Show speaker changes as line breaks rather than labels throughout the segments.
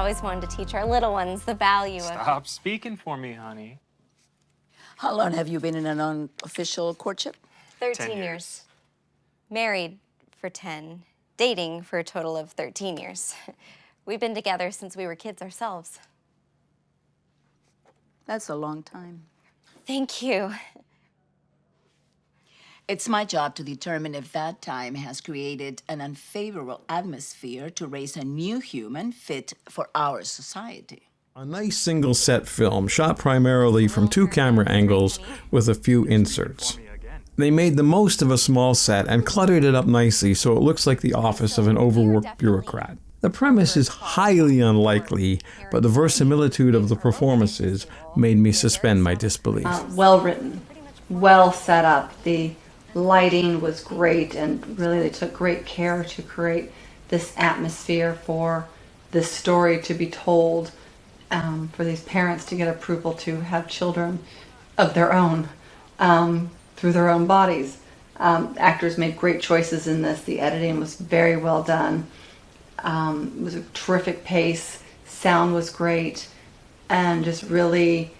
always wanted to teach our little ones the value of...
Stop speaking for me, honey.
How long have you been in an unofficial courtship?
13 years. Married for 10. Dating for a total of 13 years. We've been together since we were kids ourselves.
That's a long time.
Thank you.
It's my job to determine if that time has created an unfavorable atmosphere to raise a new human fit for our society.
A nice single-set film, shot primarily from 2 camera angles with a few inserts. They made the most of a small set and cluttered it up nicely so it looks like the office of an overworked bureaucrat. The premise is highly unlikely, but the verisimilitude of the performances made me suspend my disbelief.
Well written, well set up. The lighting was great, and really they took great care to create this atmosphere for this story to be told, for these parents to get approval to have children of their own through their own bodies. Actors made great choices in this. The editing was very well done. It was a terrific pace. Sound was great, and just really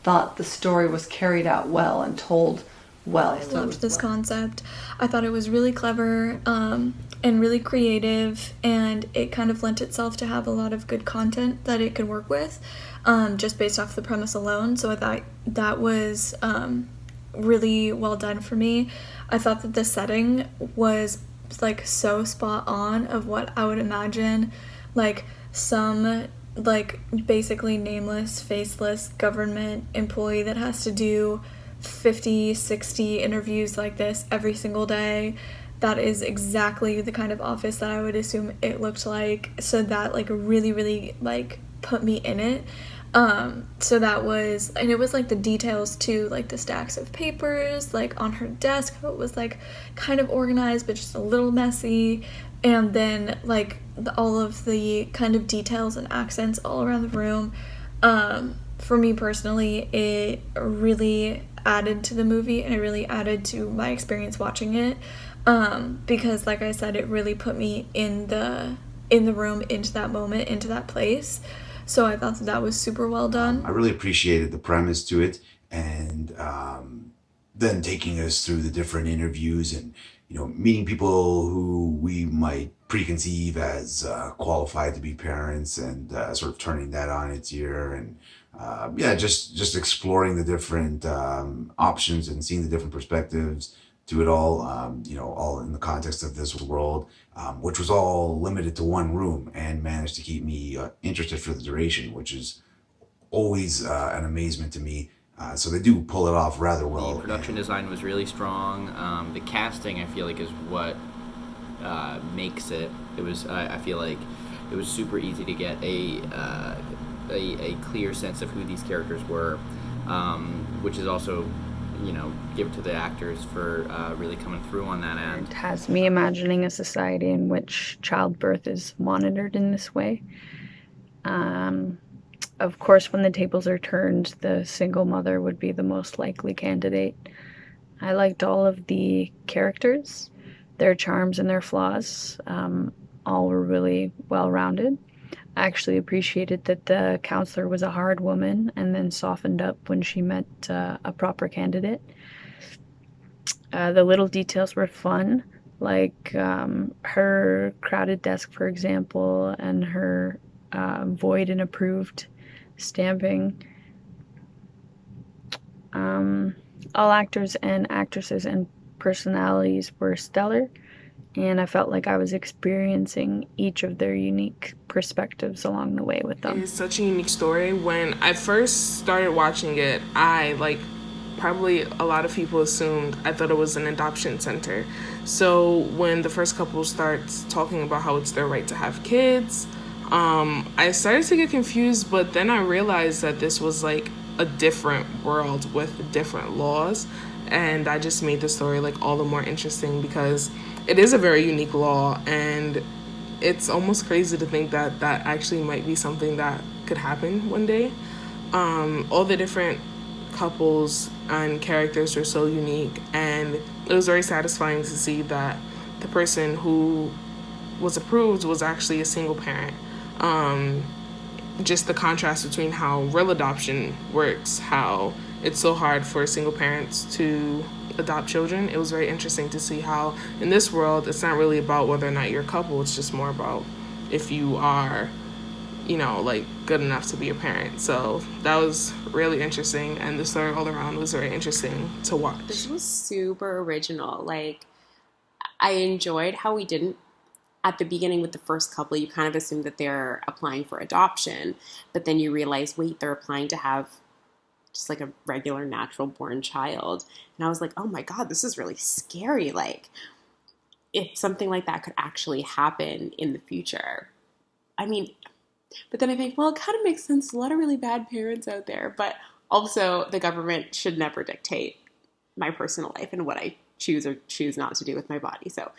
thought the story was carried out well and told well.
I loved this concept. I thought it was really clever and really creative, and it kind of lent itself to have a lot of good content that it could work with, just based off the premise alone. So I thought that was really well done for me. I thought that the setting was like so spot on of what I would imagine like some like basically nameless, faceless government employee that has to do 50, 60 interviews like this every single day. That is exactly the kind of office that I would assume it looked like. So that like really like put me in it. So that was, and it was like the details too, like the stacks of papers like on her desk, how it was like kind of organized but just a little messy, and then like all of the kind of details and accents all around the room. For me personally, it really added to the movie, and it really added to my experience watching it, because like I said, it really put me in the room, into that moment, into that place. So I thought that was super well done.
I really appreciated the premise to it, and then taking us through the different interviews and, you know, meeting people who we might preconceive as qualified to be parents, and sort of turning that on its ear, and just exploring the different options and seeing the different perspectives to it all, all in the context of this world, which was all limited to one room and managed to keep me interested for the duration, which is always an amazement to me. So they do pull it off rather well.
The production design was really strong. The casting, I feel like, is what makes it. It was. I feel like it was super easy to get a clear sense of who these characters were, which is also, give to the actors for really coming through on that end.
It has me imagining a society in which childbirth is monitored in this way. Of course, when the tables are turned, the single mother would be the most likely candidate. I liked all of the characters, their charms and their flaws. All were really well-rounded. I actually appreciated that the counselor was a hard woman and then softened up when she met a proper candidate. The little details were fun, like her crowded desk, for example, and her void and approved stamping. All actors and actresses and personalities were stellar, and I felt like I was experiencing each of their unique perspectives along the way with them.
It's such a unique story. When I first started watching it, probably a lot of people assumed, I thought it was an adoption center. So when the first couple starts talking about how it's their right to have kids, I started to get confused, but then I realized that this was like a different world with different laws, and I just made the story like all the more interesting because it is a very unique law, and it's almost crazy to think that that actually might be something that could happen one day. All the different couples and characters were so unique, and it was very satisfying to see that the person who was approved was actually a single parent. just the contrast between how real adoption works, how it's so hard for single parents to adopt children. It was very interesting to see how in this world it's not really about whether or not you're a couple, it's just more about if you are, you know, like good enough to be a parent. So that was really interesting, and the story all around was very interesting to watch.
This was super original. Like, I enjoyed how we didn't, at the beginning with the first couple, you kind of assume that they're applying for adoption, but then you realize, wait, they're applying to have just like a regular natural born child. And I was like, oh my God, this is really scary. Like, if something like that could actually happen in the future. I mean, but then I think, well, it kind of makes sense. A lot of really bad parents out there, but also the government should never dictate my personal life and what I choose or choose not to do with my body. So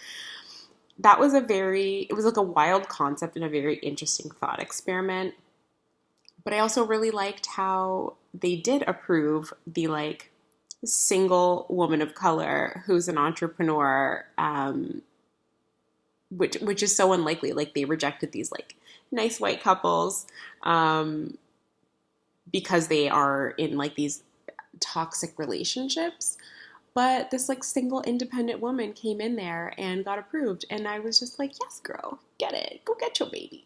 that was it was like a wild concept and a very interesting thought experiment. But I also really liked how they did approve the like single woman of color who's an entrepreneur, which is so unlikely. Like, they rejected these like nice white couples because they are in like these toxic relationships. But this like single independent woman came in there and got approved. And I was just like, yes, girl, get it. Go get your baby.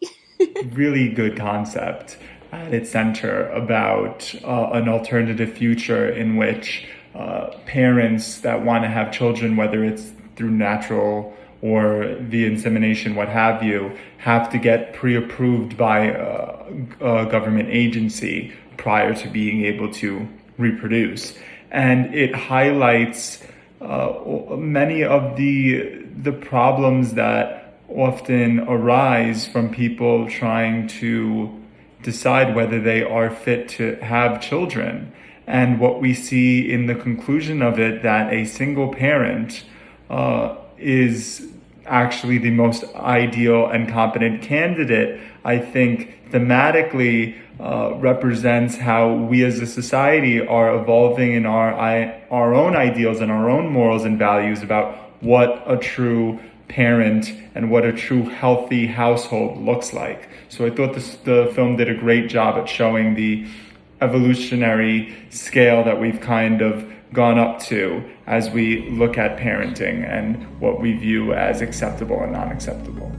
Really good concept at its center about an alternative future in which parents that want to have children, whether it's through natural or via insemination, what have you, have to get pre-approved by a government agency prior to being able to reproduce. And it highlights many of the problems that often arise from people trying to decide whether they are fit to have children. And what we see in the conclusion of it, that a single parent is actually the most ideal and competent candidate, I think thematically represents how we as a society are evolving in our own ideals and our own morals and values about what a true parent and what a true healthy household looks like. So I thought the film did a great job at showing the evolutionary scale that we've kind of gone up to as we look at parenting and what we view as acceptable and non-acceptable.